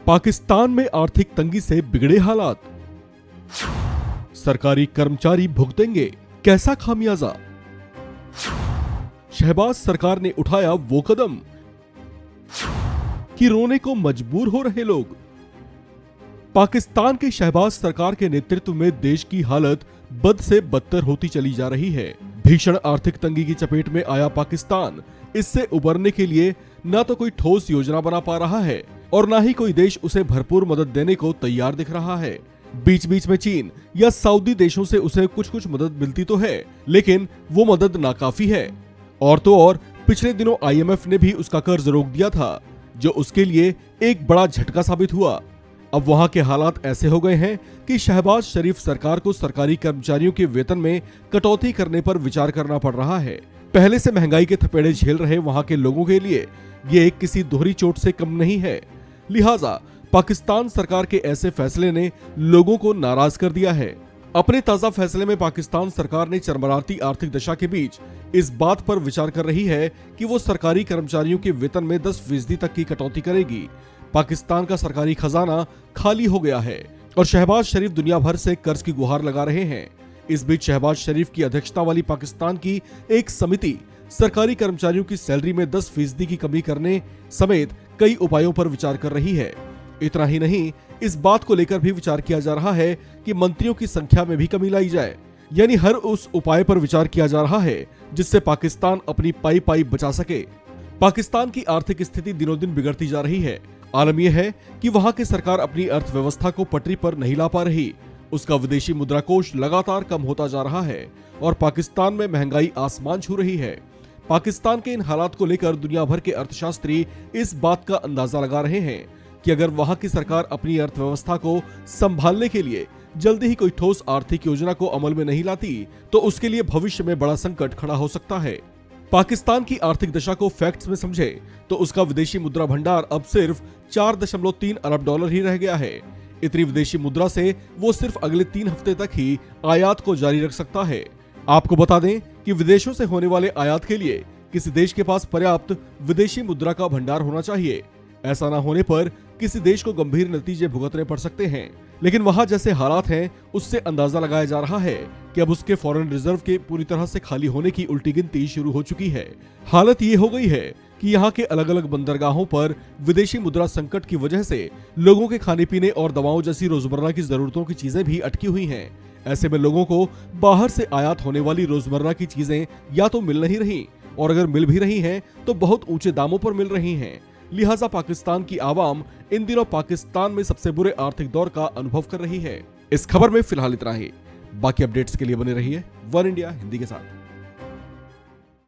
पाकिस्तान में आर्थिक तंगी से बिगड़े हालात, सरकारी कर्मचारी भुगतेंगे कैसा खामियाजा। शहबाज सरकार ने उठाया वो कदम कि रोने को मजबूर हो रहे लोग। पाकिस्तान के शहबाज सरकार के नेतृत्व में देश की हालत बद से बदतर होती चली जा रही है। भीषण आर्थिक तंगी की चपेट में आया पाकिस्तान इससे उबरने के लिए न तो कोई ठोस योजना बना पा रहा है और न ही कोई देश उसे भरपूर मदद देने को तैयार दिख रहा है। बीच बीच में चीन या सऊदी देशों से उसे कुछ कुछ मदद मिलती तो है, लेकिन वो मदद नाकाफी है। और तो और पिछले दिनों IMF ने भी उसका कर्ज रोक दिया था, जो उसके लिए एक बड़ा झटका साबित हुआ। अब वहां के हालात ऐसे हो गए हैं कि शहबाज शरीफ सरकार को सरकारी कर्मचारियों के वेतन में कटौती करने पर विचार करना पड़ रहा है। पहले से महंगाई के थपेड़े झेल रहे वहां के लोगों के लिए ये एक किसी दोहरी चोट से कम नहीं है। लिहाजा पाकिस्तान सरकार के ऐसे फैसले ने लोगों को नाराज कर दिया है। अपने ताजा फैसले में पाकिस्तान सरकार ने चरमराती आर्थिक दशा के बीच इस बात पर विचार कर रही है कि वो सरकारी कर्मचारियों के वेतन में 10% तक की कटौती करेगी। पाकिस्तान का सरकारी खजाना खाली हो गया है और शहबाज शरीफ दुनिया भर से कर्ज की गुहार लगा रहे हैं। इस बीच शहबाज शरीफ की अध्यक्षता वाली पाकिस्तान की एक समिति सरकारी कर्मचारियों की सैलरी में 10% की कमी करने समेत कई उपायों पर विचार कर रही है। इतना ही नहीं, इस बात को लेकर भी विचार किया जा रहा है कि मंत्रियों की संख्या में भी कमी लाई जाए। यानी हर उस उपाय पर विचार किया जा रहा है जिससे पाकिस्तान अपनी पाई पाई बचा सके। पाकिस्तान की आर्थिक स्थिति दिनों दिन बिगड़ती जा रही है। आलम यह है कि वहां की सरकार अपनी अर्थव्यवस्था को पटरी पर नहीं ला पा रही। उसका विदेशी मुद्रा कोष लगातार कम होता जा रहा है और पाकिस्तान में महंगाई आसमान छू रही है। पाकिस्तान के इन हालात को लेकर दुनिया भर के अर्थशास्त्री इस बात का अंदाजा लगा रहे हैं कि अगर वहां की सरकार अपनी अर्थव्यवस्था को संभालने के लिए जल्दी ही कोई ठोस आर्थिक योजना को अमल में नहीं लाती तो उसके लिए भविष्य में बड़ा संकट खड़ा हो सकता है। पाकिस्तान की आर्थिक दशा को फैक्ट्स में समझे तो उसका विदेशी मुद्रा भंडार अब सिर्फ 4.3 अरब डॉलर ही रह गया है। इतनी विदेशी मुद्रा से वो सिर्फ अगले 3 हफ्ते तक ही आयात को जारी रख सकता है। आपको बता दें कि विदेशों से होने वाले आयात के लिए किसी देश के पास पर्याप्त विदेशी मुद्रा का भंडार होना चाहिए। ऐसा न होने पर किसी देश को गंभीर नतीजे भुगतने पड़ सकते हैं। लेकिन वहां जैसे हालात हैं उससे अंदाजा लगाया जा रहा है कि अब उसके फॉरेन रिजर्व के पूरी तरह से खाली होने की उल्टी गिनती शुरू हो चुकी है। हालत ये हो गई है कि यहाँ के अलग अलग बंदरगाहों पर विदेशी मुद्रा संकट की वजह से लोगों के खाने पीने और दवाओं जैसी रोजमर्रा की जरूरतों की चीजें भी अटकी हुई हैं। ऐसे में लोगों को बाहर से आयात होने वाली रोजमर्रा की चीजें या तो मिल नहीं रही और अगर मिल भी रही हैं तो बहुत ऊंचे दामों पर मिल रही हैं। लिहाजा पाकिस्तान की आवाम इन दिनों पाकिस्तान में सबसे बुरे आर्थिक दौर का अनुभव कर रही है। इस खबर में फिलहाल इतना ही। बाकी अपडेट्स के लिए बने रहिए वन इंडिया हिंदी के साथ।